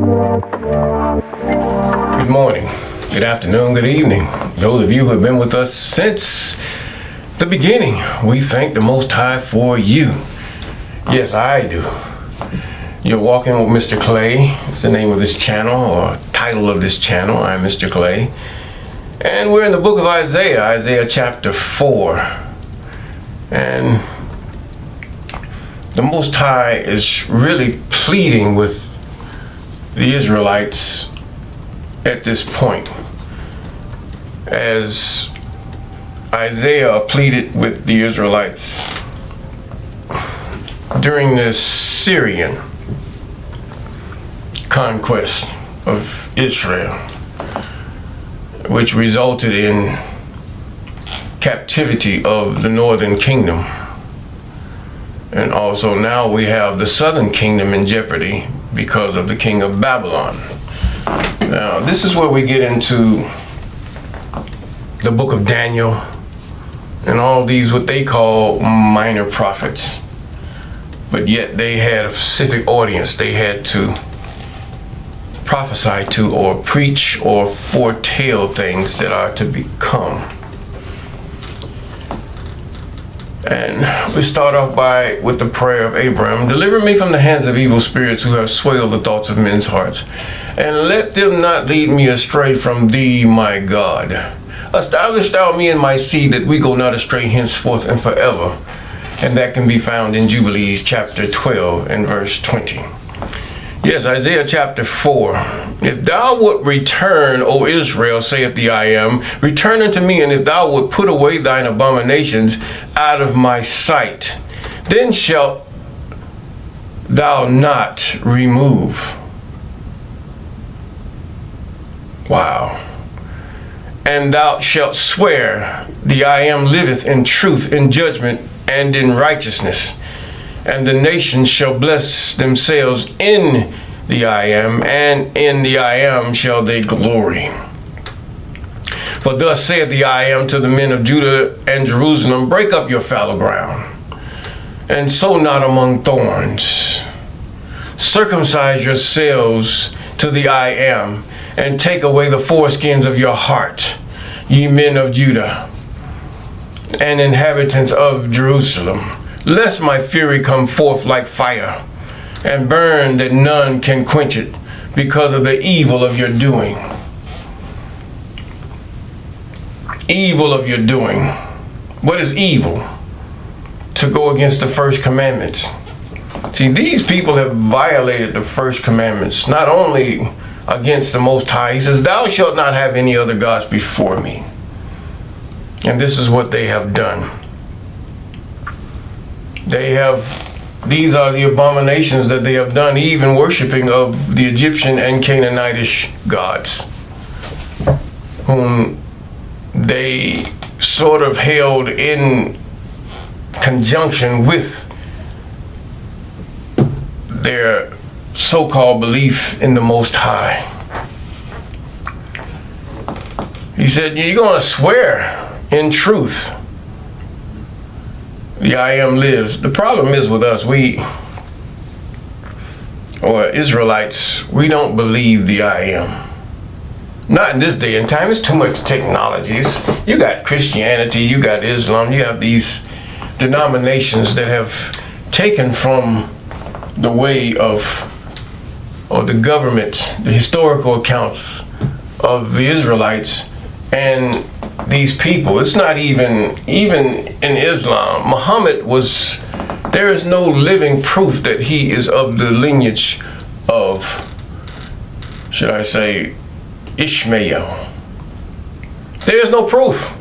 Good morning, good afternoon, good evening. Those of you who have been with us since the beginning, we thank the Most High for you. Yes, I do. You're walking with Mr. Clay. It's the name of this channel, or title of this channel. I'm Mr. Clay. And we're in the book of Isaiah, Isaiah chapter 4. And the Most High is really pleading with the Israelites at this point, as Isaiah pleaded with the Israelites during the Syrian conquest of Israel, which resulted in captivity of the northern kingdom. And also now we have the southern kingdom in jeopardy because of the king of Babylon. Now, this is where we get into the book of Daniel and all these what they call minor prophets. But yet they had a specific audience they had to prophesy to, or preach or foretell things that are to become. And we start off with the prayer of Abraham. Deliver me from the hands of evil spirits who have swayed the thoughts of men's hearts, and let them not lead me astray from thee, my God. Establish thou me and my seed, that we go not astray henceforth and forever. And that can be found in Jubilees chapter 12 and verse 20. Yes, Isaiah chapter 4. If thou wilt return, O Israel, saith the I am, return unto me, and if thou wilt put away thine abominations out of my sight, then shalt thou not remove. Wow. And thou shalt swear, the I am liveth in truth, in judgment, and in righteousness. And the nations shall bless themselves in the I am, and in the I am shall they glory. For thus saith the I am to the men of Judah and Jerusalem, break up your fallow ground, and sow not among thorns. Circumcise yourselves to the I am, and take away the foreskins of your heart, ye men of Judah and inhabitants of Jerusalem, lest my fury come forth like fire, and burn that none can quench it, because of the evil of your doing. Evil of your doing. What is evil? To go against the first commandments. See, these people have violated the first commandments, not only against the Most High. He says, thou shalt not have any other gods before me. And this is what they have done. These are the abominations that they have done, even worshiping of the Egyptian and Canaanitish gods, whom they sort of held in conjunction with their so-called belief in the Most High. He said, you're going to swear in truth, the I am lives. The problem is with us, Israelites, we don't believe the I am. Not in this day and time. It's too much technologies. You got Christianity, you got Islam, you have these denominations that have taken from the way of, or the government, the historical accounts of the Israelites and these people. It's not even in Islam. Muhammad there is no living proof that he is of the lineage of, should I say, Ishmael. There is no proof.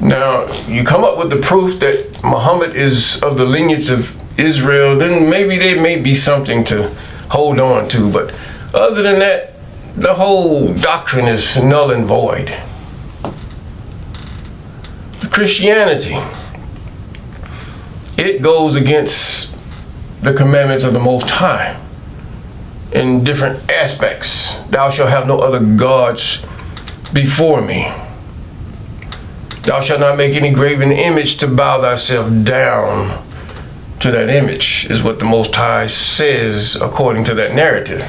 Now, you come up with the proof that Muhammad is of the lineage of Israel, then maybe there may be something to hold on to. But other than that, the whole doctrine is null and void. The Christianity, it goes against the commandments of the Most High in different aspects. Thou shalt have no other gods before me. Thou shalt not make any graven image to bow thyself down to that image, is what the Most High says according to that narrative.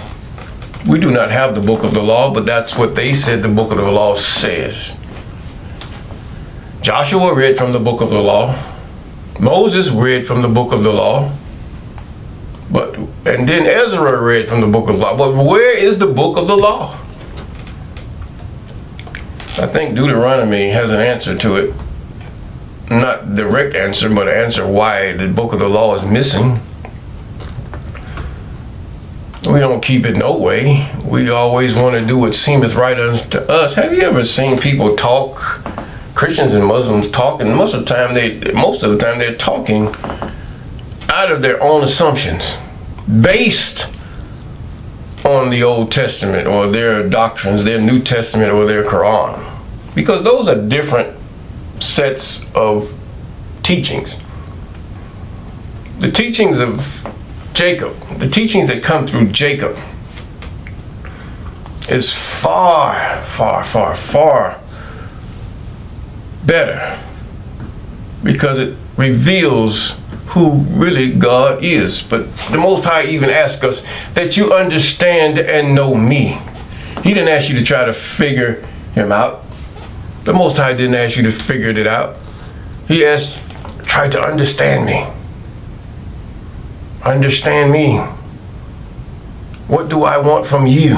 We do not have the book of the law, but that's what they said the book of the law says. Joshua read from the book of the law. Moses read from the book of the law. And then Ezra read from the book of the law. But where is the book of the law? I think Deuteronomy has an answer to it. Not direct answer, but an answer why the book of the law is missing. We don't keep it no way. We always want to do what seemeth right unto us. Have you ever seen people talk, Christians and Muslims talking? Most of the time they're talking out of their own assumptions, based on the Old Testament or their doctrines, their New Testament or their Quran, because those are different sets of teachings. The teachings of Jacob, the teachings that come through Jacob, is far, far, far, far better, because it reveals who really God is. But the Most High even asks us that you understand and know me. He didn't ask you to try to figure him out. The Most High didn't ask you to figure it out. He asked, try to understand me. Understand me. What do I want from you?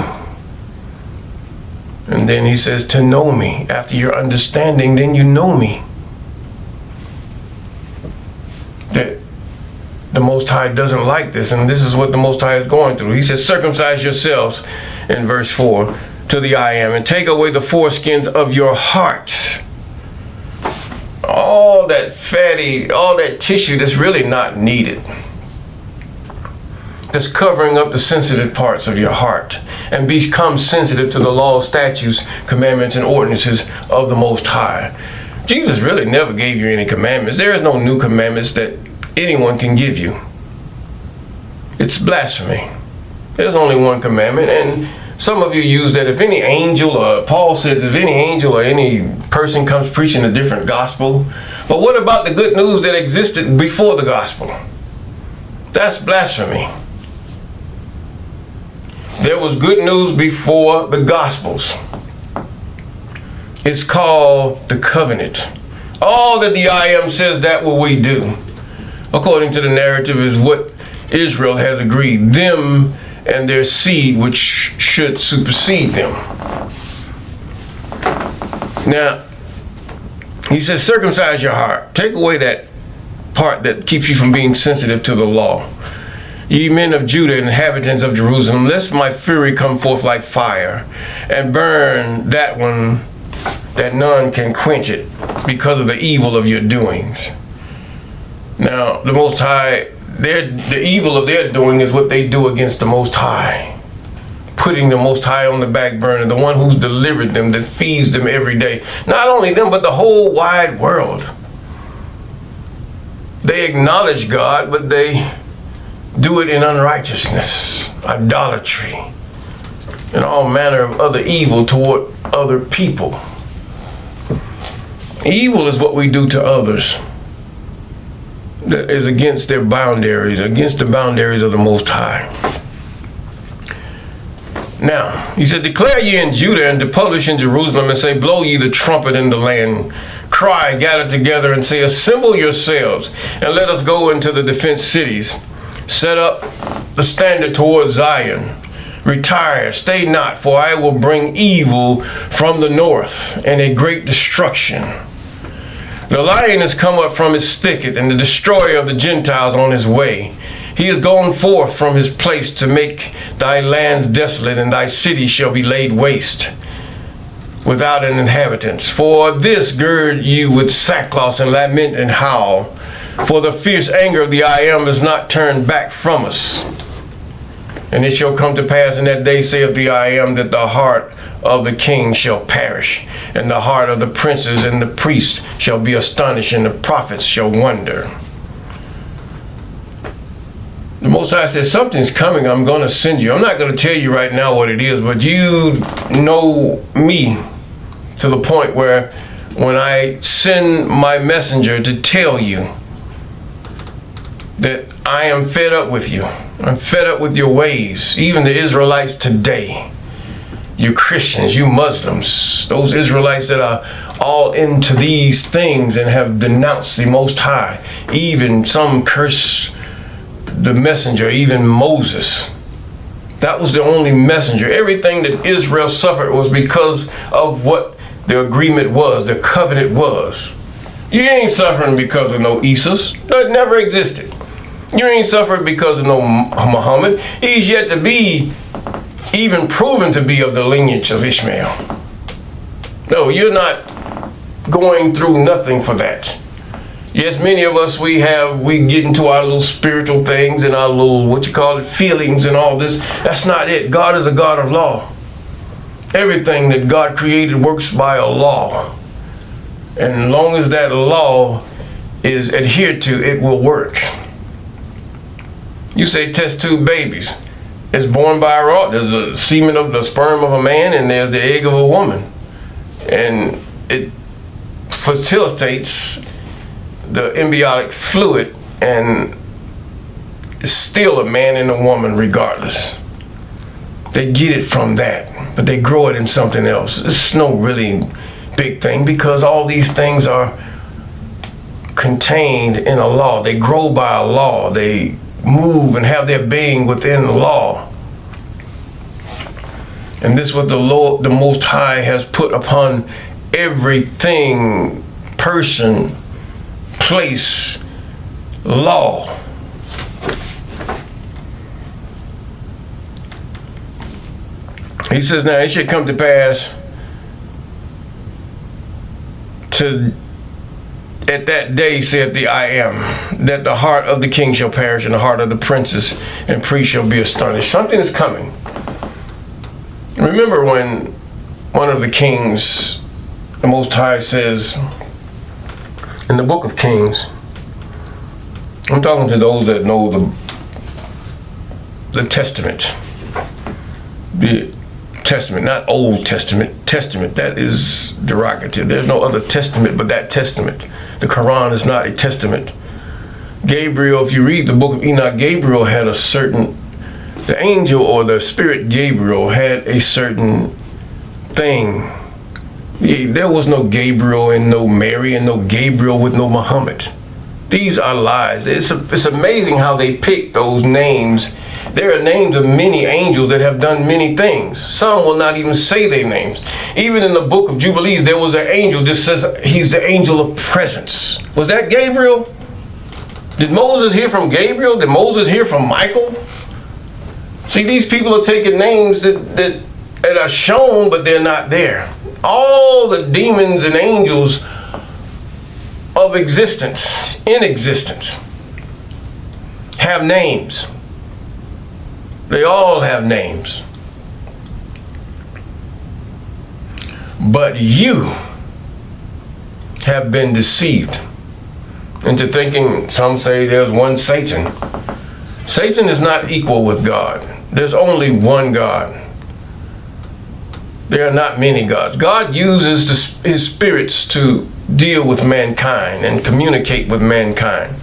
And then he says to know me. After your understanding, then you know me. That the Most High doesn't like this, and this is what the Most High is going through. He says, circumcise yourselves, in verse 4, to the I am, and take away the foreskins of your heart. All that fatty, all that tissue that's really not needed, that's covering up the sensitive parts of your heart, and become sensitive to the law, statutes, commandments, and ordinances of the Most High. Jesus really never gave you any commandments. There is no new commandments that anyone can give you. It's blasphemy. There's only one commandment, and some of you use that if any angel, or Paul says if any angel or any person comes preaching a different gospel. But what about the good news that existed before the gospel? That's blasphemy. There was good news before the Gospels. It's called the covenant. All that the I am says, that what we do, according to the narrative, is what Israel has agreed. Them and their seed, which should supersede them. Now, he says, circumcise your heart. Take away that part that keeps you from being sensitive to the law. Ye men of Judah, inhabitants of Jerusalem, lest my fury come forth like fire, and burn that one that none can quench it, because of the evil of your doings. Now, the Most High, the evil of their doing is what they do against the Most High. Putting the Most High on the back burner, the one who's delivered them, that feeds them every day. Not only them, but the whole wide world. They acknowledge God, but they do it in unrighteousness, idolatry, and all manner of other evil toward other people. Evil is what we do to others that is against their boundaries, against the boundaries of the Most High. Now, he said, declare ye in Judah, and to publish in Jerusalem, and say, blow ye the trumpet in the land. Cry, gather together, and say, assemble yourselves, and let us go into the defense cities. Set up the standard toward Zion. Retire, stay not, for I will bring evil from the north, and a great destruction. The lion has come up from his thicket, and the destroyer of the Gentiles on his way. He is gone forth from his place to make thy lands desolate, and thy cities shall be laid waste, without an inhabitant. For this gird you with sackcloth, and lament and howl. For the fierce anger of the I am is not turned back from us. And it shall come to pass in that day, saith the I am, that the heart of the king shall perish, and the heart of the princes and the priests shall be astonished, and the prophets shall wonder. The Most High says, something's coming, I'm going to send you. I'm not going to tell you right now what it is, but you know me to the point where when I send my messenger to tell you, that I am fed up with you. I'm fed up with your ways. Even the Israelites today, you Christians, you Muslims, those Israelites that are all into these things and have denounced the Most High. Even some curse the messenger, even Moses. That was the only messenger. Everything that Israel suffered was because of what the agreement was, the covenant was. You ain't suffering because of no Isus. That never existed. You ain't suffering because of no Muhammad. He's yet to be even proven to be of the lineage of Ishmael. No, you're not going through nothing for that. Yes, many of us, we get into our little spiritual things and our little, feelings and all this. That's not it. God is a God of law. Everything that God created works by a law. And as long as that law is adhered to, it will work. You say test tube babies. It's born by a raw. There's the semen of the sperm of a man and there's the egg of a woman. And it facilitates the embryonic fluid, and it's still a man and a woman regardless. They get it from that, but they grow it in something else. It's no really big thing because all these things are contained in a law. They grow by a law. They move and have their being within the law. And this is what the Lord, the Most High, has put upon everything, person, place, law. He says, now it should come to pass at that day, saith the I am, that the heart of the king shall perish and the heart of the princes and priests shall be astonished. Something is coming. Remember when one of the kings, the Most High, says in the book of Kings, I'm talking to those that know the Testament, the Testament, not Old Testament, Testament. That is derogative. There's no other testament but that testament. The Quran is not a testament. Gabriel, if you read the book of Enoch, Gabriel had the angel or the spirit Gabriel had a certain thing. There was no Gabriel and no Mary and no Gabriel with no Muhammad. These are lies. It's amazing how they pick those names. There are names of many angels that have done many things. Some will not even say their names. Even in the book of Jubilees, there was an angel that says he's the angel of presence. Was that Gabriel? Did Moses hear from Gabriel? Did Moses hear from Michael? See, these people are taking names that are shown, but they're not there. All the demons and angels of existence, in existence, have names. They all have names. But you have been deceived into thinking, some say there's one Satan. Satan is not equal with God. There's only one God. There are not many gods. God uses his spirits to deal with mankind and communicate with mankind.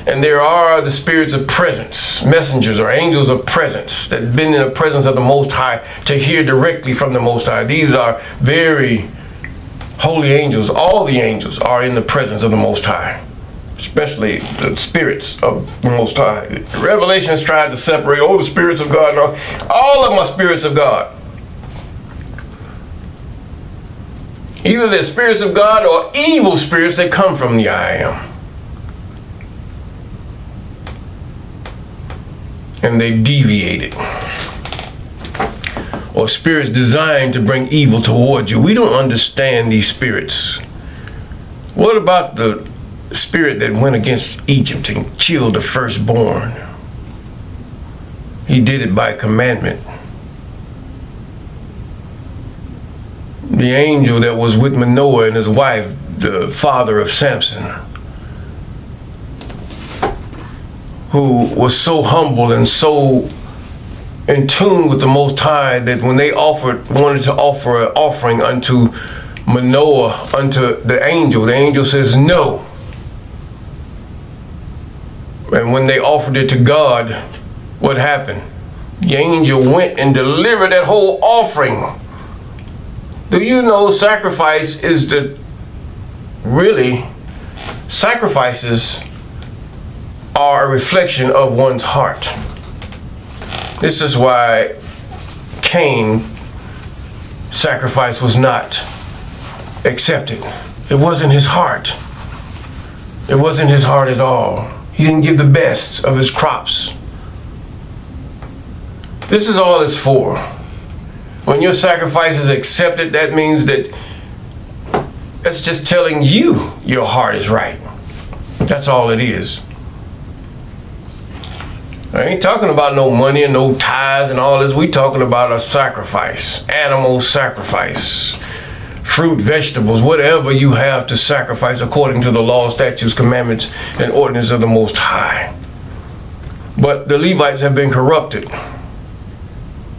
And there are the spirits of presence, messengers or angels of presence that have been in the presence of the Most High to hear directly from the Most High. These are very holy angels. All the angels are in the presence of the Most High, especially the spirits of the Most High. Revelations tried to separate, the spirits of God. No, all of them are spirits of God. Either they're spirits of God or evil spirits that come from the I am. And they deviated. Or spirits designed to bring evil towards you. We don't understand these spirits. What about the spirit that went against Egypt and killed the firstborn? He did it by commandment. The angel that was with Manoah and his wife, the father of Samson, who was so humble and so in tune with the Most High that when they wanted to offer an offering unto Manoah, unto the angel says no. And offering, when they offered it to God, what happened? The angel went and delivered that whole offering. Do you know sacrifice is sacrifices are a reflection of one's heart. This is why Cain's sacrifice was not accepted. It wasn't his heart. It wasn't his heart at all. He didn't give the best of his crops. This is all it's for. When your sacrifice is accepted, that means that that's just telling you your heart is right. That's all it is. I ain't talking about no money and no tithes and all this. We talking about a sacrifice, animal sacrifice, fruit, vegetables, whatever you have to sacrifice according to the law, statutes, commandments, and ordinances of the Most High. But the Levites have been corrupted.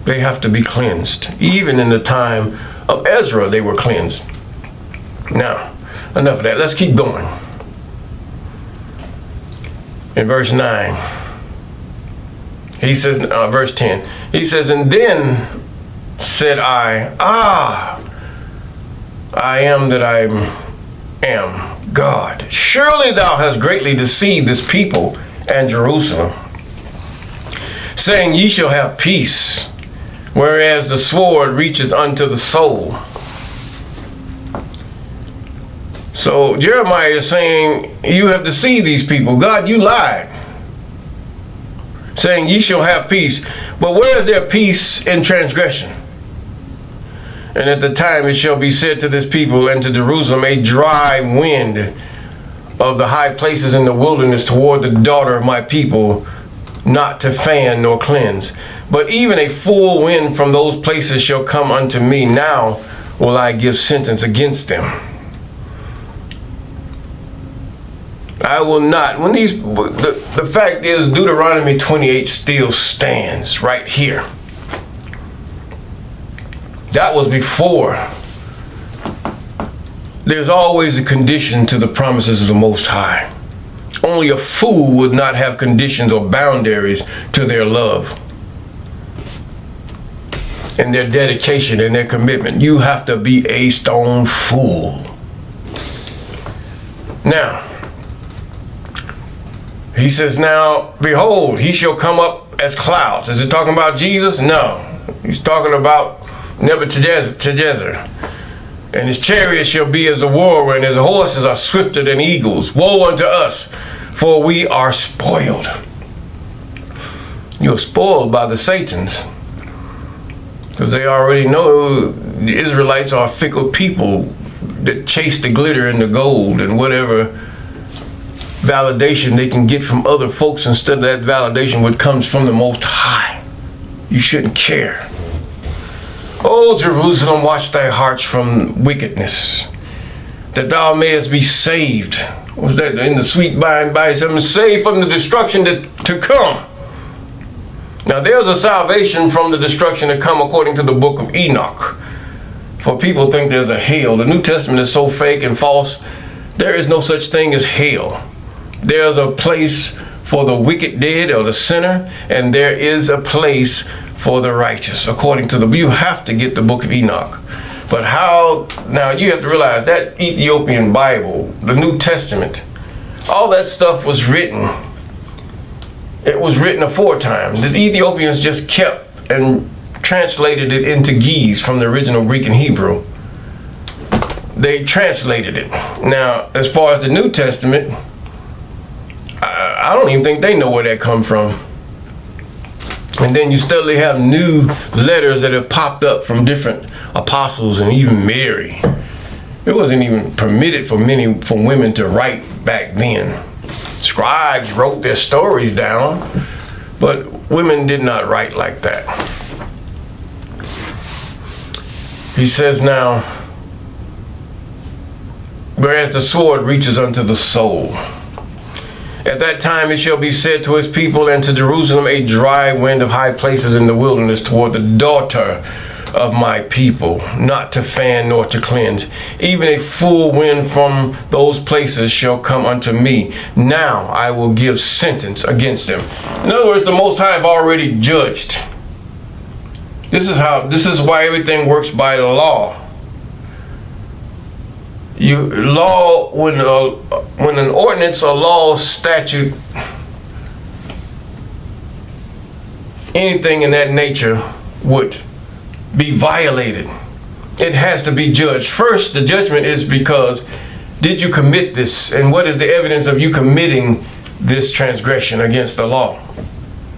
They have to be cleansed. Even in the time of Ezra, they were cleansed. Now, enough of that. Let's keep going. In verse 9, he says, verse 10, he says, and then said I am that I am God. Surely thou hast greatly deceived this people and Jerusalem, saying, ye shall have peace, whereas the sword reaches unto the soul. So Jeremiah is saying, you have deceived these people. God, you lied. Saying, ye shall have peace. But where is their peace in transgression? And at the time it shall be said to this people and to Jerusalem, a dry wind of the high places in the wilderness toward the daughter of my people, not to fan nor cleanse. But even a full wind from those places shall come unto me. Now will I give sentence against them. I will not. When the fact is, Deuteronomy 28 still stands right here. That was before. There's always a condition to the promises of the Most High. Only a fool would not have conditions or boundaries to their love and their dedication and their commitment. You have to be a stone fool. Now, he says, now, behold, he shall come up as clouds. Is it talking about Jesus? No. He's talking about Nebuchadnezzar. And his chariots shall be as a whirlwind, and his horses are swifter than eagles. Woe unto us, for we are spoiled. You're spoiled by the Satans. Because they already know the Israelites are a fickle people that chase the glitter and the gold and whatever validation they can get from other folks instead of that validation which comes from the Most High. You shouldn't care. O Jerusalem, watch thy hearts from wickedness, that thou mayest be saved. What's that in the sweet by and by? Saved from the destruction to come. Now there's a salvation from the destruction to come according to the book of Enoch. For people think there's a hell. The New Testament is so fake and false. There is no such thing as hell. There's a place for the wicked dead or the sinner, and there is a place for the righteous, according to you have to get the book of Enoch. But how, now you have to realize that Ethiopian Bible, the New Testament, all that stuff was written. It was written aforetime. The Ethiopians just kept and translated it into Ge'ez from the original Greek and Hebrew. They translated it. Now, as far as the New Testament, I don't even think they know where that come from. And then you still have new letters that have popped up from different apostles and even Mary. It wasn't even permitted for women to write back then. Scribes wrote their stories down, but women did not write like that. He says now, whereas the sword reaches unto the soul. At that time it shall be said to his people and to Jerusalem, a dry wind of high places in the wilderness toward the daughter of my people, not to fan nor to cleanse. Even a full wind from those places shall come unto me. Now I will give sentence against them. In other words, the Most High have already judged. This is why everything works by the law. When an ordinance, a law, statute, anything in that nature would be violated, it has to be judged. First, the judgment is because did you commit this, and what is the evidence of you committing this transgression against the law?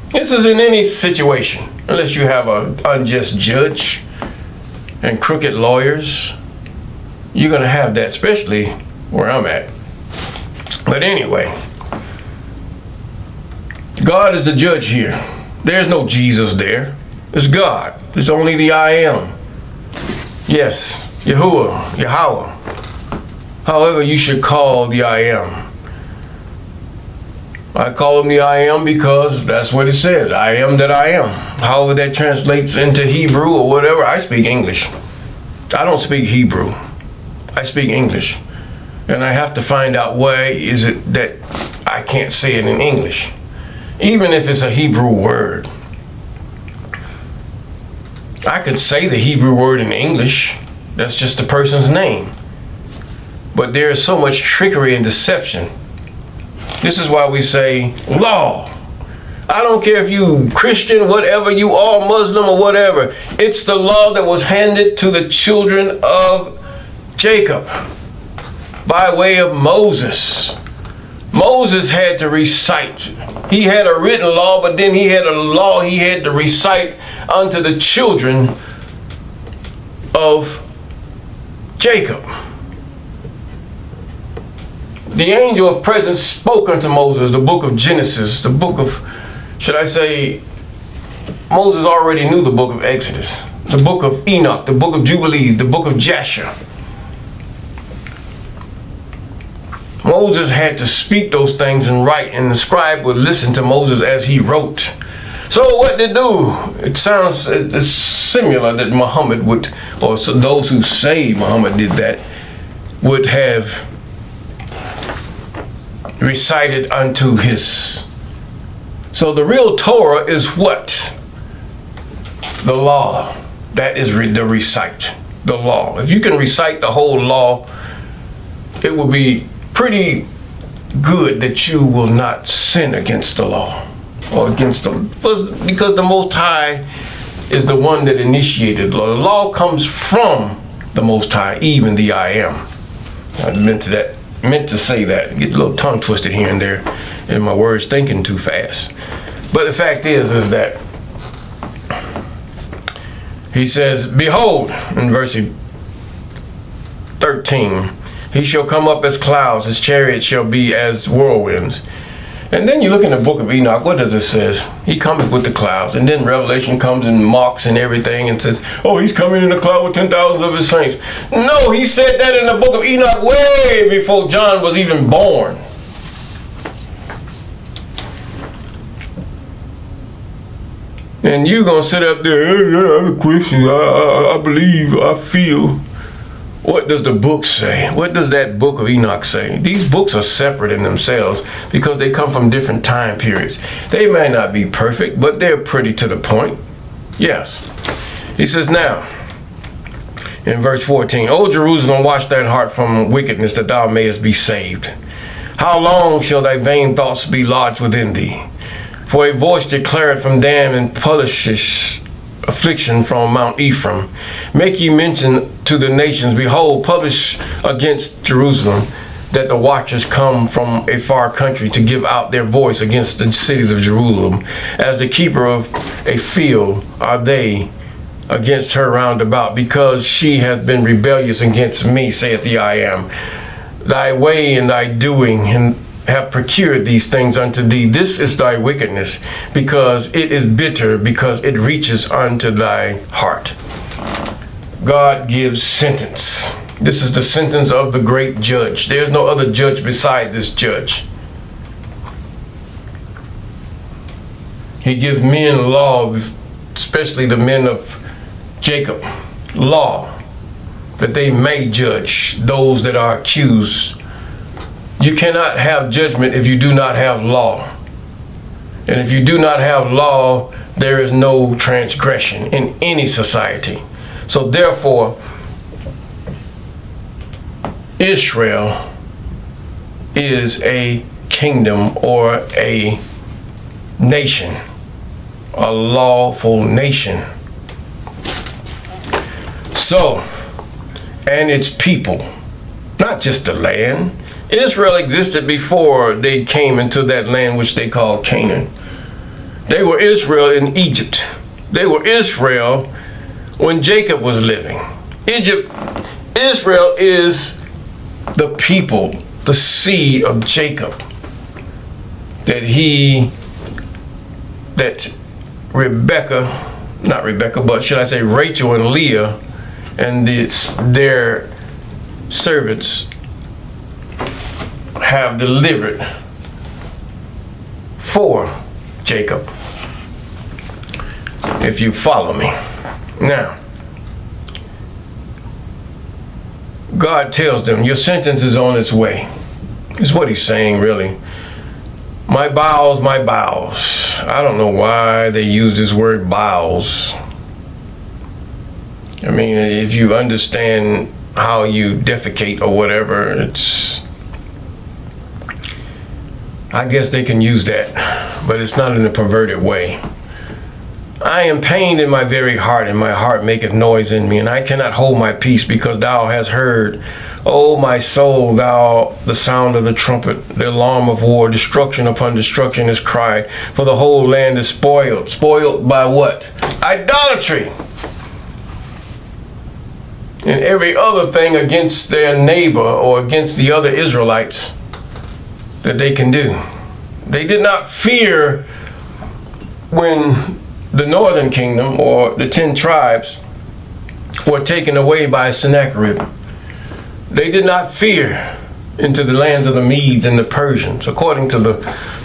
This is in any situation, unless you have an unjust judge and crooked lawyers. You're going to have that, especially where I'm at. But anyway, God is the judge here. There's no Jesus there. It's God. It's only the I am. Yes, Yahuwah, Yahweh. However you should call the I am. I call him the I am because that's what it says. I am that I am. However that translates into Hebrew or whatever. I speak English. I don't speak Hebrew. I speak English. And I have to find out why is it that I can't say it in English. Even if it's a Hebrew word. I could say the Hebrew word in English. That's just the person's name. But there is so much trickery and deception. This is why we say law. I don't care if you Christian, whatever you are, Muslim or whatever. It's the law that was handed to the children of Jacob by way of Moses. Moses had to recite. He had a written law, but then he had a law he had to recite unto the children of Jacob. The angel of presence spoke unto Moses, the book of Genesis, the book of, should I say, Moses already knew the book of Exodus, the book of Enoch, the book of Jubilees, the book of Jasher. Moses had to speak those things and write, and the scribe would listen to Moses as he wrote. So what they do, it's similar that Muhammad would, or so those who say Muhammad did that, would have recited unto his. So the real Torah is what? The law. That is the recite, the law. If you can recite the whole law, it will be pretty good that you will not sin against the law or against the, because the Most High is the one that initiated the law. The law comes from the Most High, even the I am. I meant to say that. Get a little tongue twisted here and there in my words, thinking too fast. But the fact is that he says, behold, in verse 13, he shall come up as clouds, his chariot shall be as whirlwinds. And then you look in the book of Enoch, what does it say? He cometh with the clouds. And then Revelation comes and mocks and everything and says, oh, he's coming in a cloud with 10,000 of his saints. No, he said that in the book of Enoch way before John was even born. And you're going to sit up there, I have a question, I believe, I feel. What does the book say? What does that book of Enoch say? These books are separate in themselves because they come from different time periods. They may not be perfect, but they're pretty to the point. Yes. He says, now, in verse 14, O Jerusalem, wash thine heart from wickedness, that thou mayest be saved. How long shall thy vain thoughts be lodged within thee? For a voice declareth from Dan and publisheth affliction from Mount Ephraim. Make ye mention to the nations, behold, publish against Jerusalem, that the watchers come from a far country to give out their voice against the cities of Jerusalem. As the keeper of a field are they against her round about, because she hath been rebellious against me, saith the I am. Thy way and thy doing and have procured these things unto thee. This is thy wickedness, because it is bitter, because it reaches unto thy heart. God gives sentence. This is the sentence of the great judge. There's no other judge beside this judge. He gives men law, especially the men of Jacob, law, that they may judge those that are accused. You cannot have judgment if you do not have law. And if you do not have law, there is no transgression in any society. So therefore, Israel is a kingdom or a nation, a lawful nation. So, and its people, not just the land. Israel existed before they came into that land which they call Canaan. They were Israel in Egypt. They were Israel when Jacob was living. Israel is the people, the seed of Jacob, that Rachel and Leah and their servants have delivered for Jacob. If you follow me. Now, God tells them, your sentence is on its way. Is what he's saying, really. My bowels, my bowels. I don't know why they use this word bowels. I mean, if you understand how you defecate or whatever, I guess they can use that, but it's not in a perverted way. I am pained in my very heart, and my heart maketh noise in me, and I cannot hold my peace, because thou hast heard, O my soul, thou the sound of the trumpet, the alarm of war, destruction upon destruction is cried, for the whole land is spoiled. Spoiled by what? Idolatry. And every other thing against their neighbor or against the other Israelites that they can do. They did not fear when the northern kingdom or the 10 tribes were taken away by Sennacherib. They did not fear into the lands of the Medes and the Persians, according to the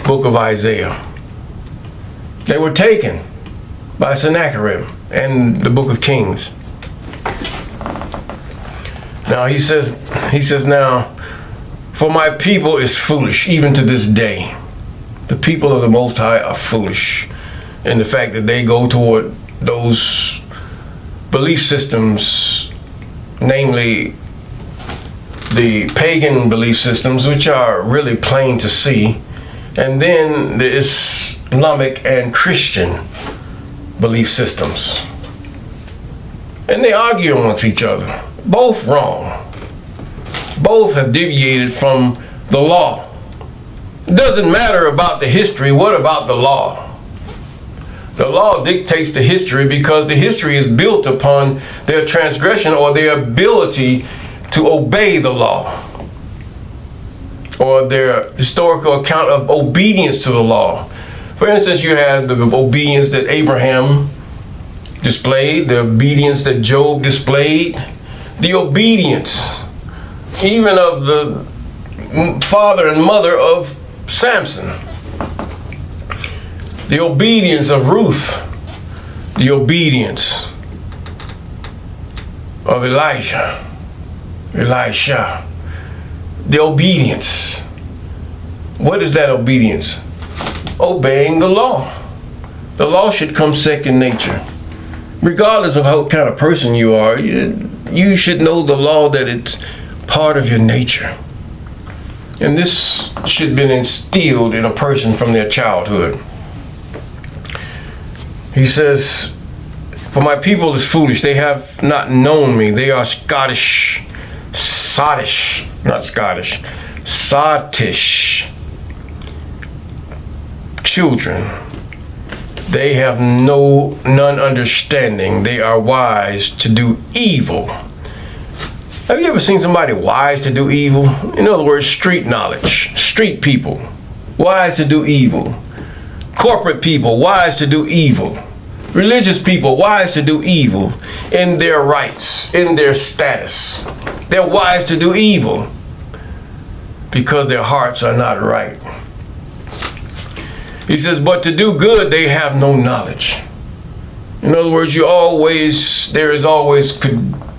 book of Isaiah. They were taken by Sennacherib and the book of Kings. Now he says now, for my people is foolish, even to this day. The people of the Most High are foolish. And the fact that they go toward those belief systems, namely the pagan belief systems, which are really plain to see, and then the Islamic and Christian belief systems. And they argue amongst each other. Both wrong. Both have deviated from the law. It doesn't matter about the history. What about the law? The law dictates the history, because the history is built upon their transgression or their ability to obey the law, or their historical account of obedience to the law. For instance, you have the obedience that Abraham displayed, the obedience that Job displayed, the obedience even of the father and mother of Samson, the obedience of Ruth, the obedience of Elisha, the obedience. What is that obedience? Obeying the law. The law should come second nature. Regardless of what kind of person you are, you should know the law, that it's part of your nature. And this should have been instilled in a person from their childhood. He says, for my people is foolish. They have not known me. They are sottish children. They have none understanding. They are wise to do evil. Have you ever seen somebody wise to do evil? In other words, street knowledge, street people, wise to do evil. Corporate people, wise to do evil. Religious people, wise to do evil in their rights, in their status. They're wise to do evil because their hearts are not right. He says, but to do good they have no knowledge. In other words, there is always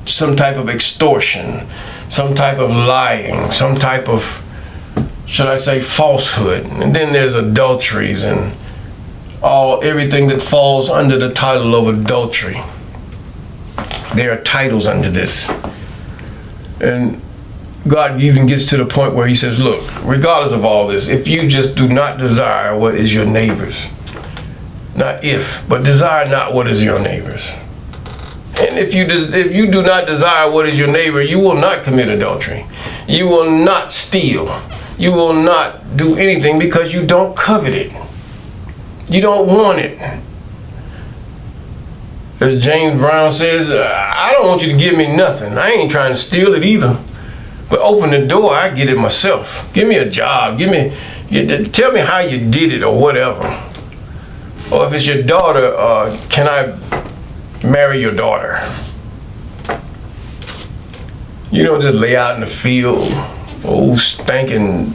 some type of extortion, some type of lying, some type of, should I say, falsehood. And then there's adulteries and everything that falls under the title of adultery. There are titles under this. And God even gets to the point where he says, look, regardless of all this, if you just do not desire what is your neighbor's, not if, but desire not what is your neighbor's. And if you do not desire what is your neighbor, you will not commit adultery. You will not steal. You will not do anything because you don't covet it. You don't want it. As James Brown says, I don't want you to give me nothing. I ain't trying to steal it either. But open the door, I get it myself. Give me a job. Tell me how you did it or whatever. Or if it's your daughter, can I marry your daughter? You don't just lay out in the field for old stinking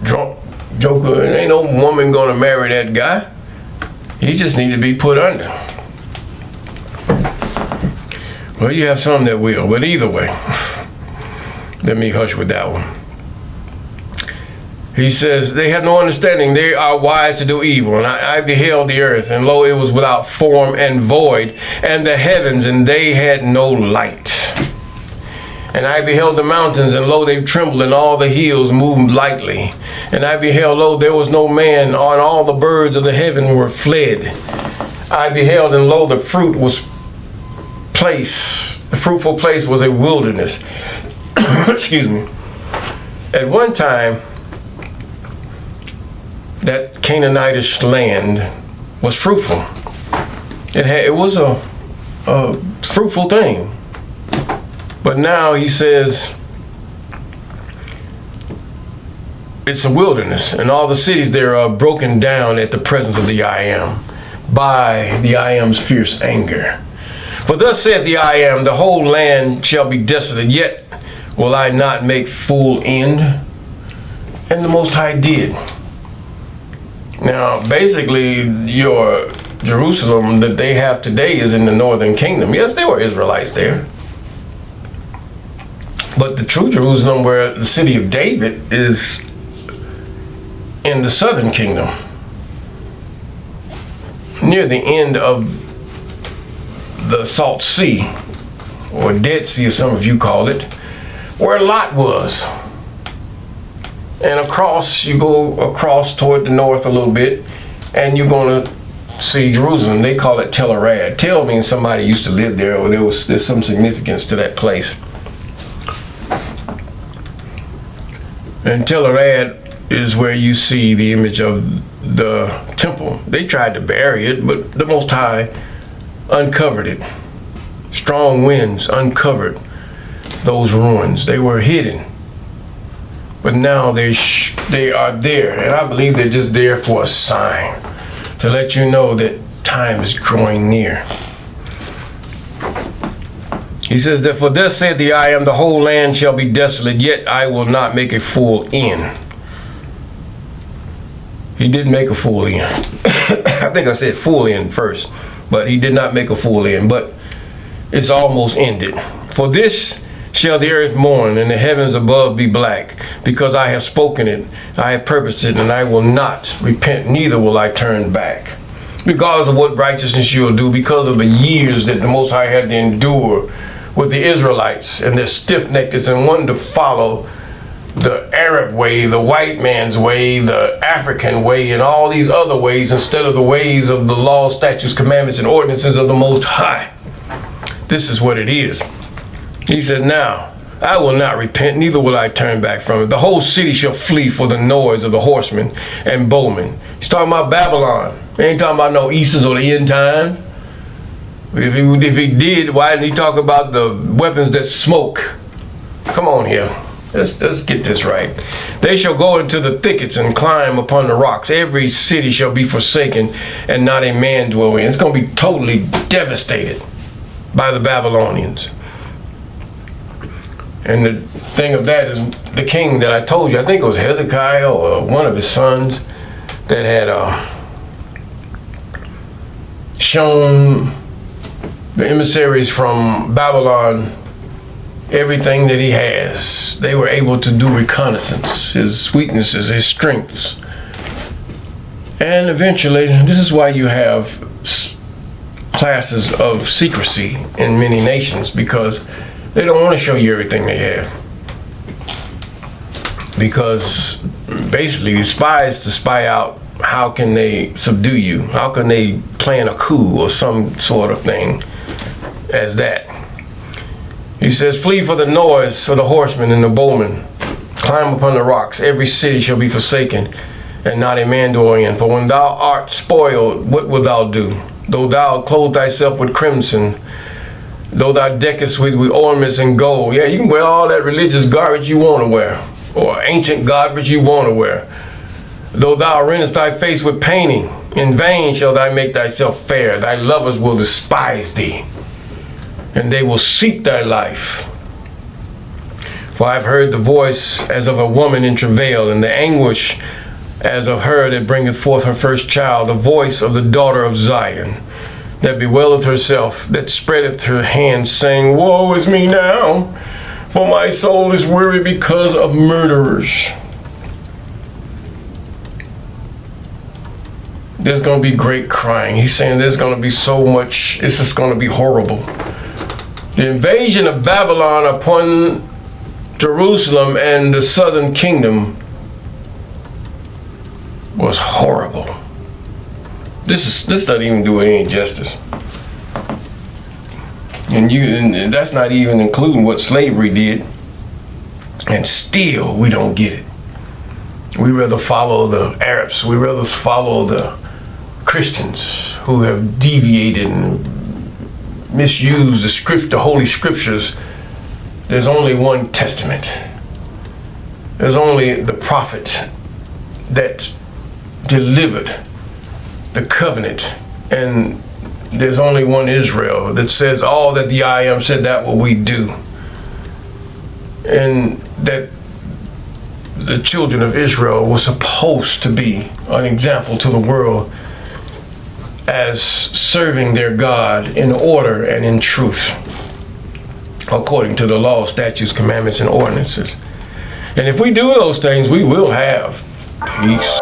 drunk joker. Ain't no woman gonna marry that guy. He just need to be put under. Well, you have some that will, but either way, let me hush with that one. He says, they have no understanding. They are wise to do evil. And I beheld the earth, and lo, it was without form and void, and the heavens, and they had no light. And I beheld the mountains, and lo, they trembled, and all the hills moved lightly. And I beheld, lo, there was no man, and all the birds of the heaven were fled. I beheld, and lo, the fruitful place was a wilderness. Excuse me. At one time, that Canaanitish land was fruitful. It was a fruitful thing. But now he says it's a wilderness, and all the cities there are broken down at the presence of the I Am, by the I Am's fierce anger. For thus saith the I Am, the whole land shall be desolate, yet will I not make full end? And the Most High did. Now, basically, your Jerusalem that they have today is in the northern kingdom. Yes, there were Israelites there. But the true Jerusalem, where the city of David, is in the southern kingdom, near the end of the Salt Sea, or Dead Sea, as some of you call it, where Lot was. And you go across toward the north a little bit, and you're going to see Jerusalem. They call it Tel Arad. Tel means somebody used to live there, or there's some significance to that place. And Tel Arad is where you see the image of the temple. They tried to bury it, but the Most High uncovered it. Strong winds uncovered those ruins. They were hidden. But now they are there, and I believe they're just there for a sign, to let you know that time is growing near. He says that, for thus said the I Am, the whole land shall be desolate, yet I will not make a full end. He did make a full end. I think I said full end first, but he did not make a full end, but it's almost ended. For this shall the earth mourn, and the heavens above be black, because I have spoken it, I have purposed it, and I will not repent, neither will I turn back. Regardless of what righteousness you'll do, because of the years that the Most High had to endure with the Israelites and their stiff-neckedness and wanting to follow the Arab way, the white man's way, the African way, and all these other ways instead of the ways of the law, statutes, commandments, and ordinances of the Most High. This is what it is. He said, now, I will not repent, neither will I turn back from it. The whole city shall flee for the noise of the horsemen and bowmen. He's talking about Babylon. He ain't talking about no Easters or the end time. If he did, why didn't he talk about the weapons that smoke? Come on here. Let's get this right. They shall go into the thickets and climb upon the rocks. Every city shall be forsaken, and not a man dwell in. It's going to be totally devastated by the Babylonians. And the thing of that is the king that I told you, I think it was Hezekiah or one of his sons, that had shown The emissaries from Babylon, everything that he has, they were able to do reconnaissance, his weaknesses, his strengths. And eventually, this is why you have classes of secrecy in many nations, because they don't want to show you everything they have. Because basically, spies to spy out how can they subdue you, how can they plan a coup or some sort of thing as that. He says, flee for the noise of the horsemen and the bowmen. Climb upon the rocks. Every city shall be forsaken, and not a man dwell in. For when thou art spoiled, what wilt thou do? Though thou clothe thyself with crimson, though thou deckest with ornaments and gold. Yeah, you can wear all that religious garbage you want to wear, or ancient garbage you want to wear. Though thou rendest thy face with painting, in vain shall thou make thyself fair. Thy lovers will despise thee, and they will seek thy life. For I have heard the voice as of a woman in travail, and the anguish as of her that bringeth forth her first child, the voice of the daughter of Zion, that bewaileth herself, that spreadeth her hands, saying, woe is me now, for my soul is weary because of murderers. There's going to be great crying. He's saying there's going to be so much, this is going to be horrible. The invasion of Babylon upon Jerusalem and the southern kingdom was horrible. This doesn't even do it any justice. And that's not even including what slavery did. And still we don't get it. We rather follow the Arabs. We rather follow the Christians who have deviated and misused the Holy Scriptures. There's only one testament. There's only the prophet that delivered the covenant, and there's only one Israel that says all that the I am said, that will we do. And that the children of Israel were supposed to be an example to the world as serving their God in order and in truth, according to the law, statutes, commandments, and ordinances. And if we do those things, we will have peace.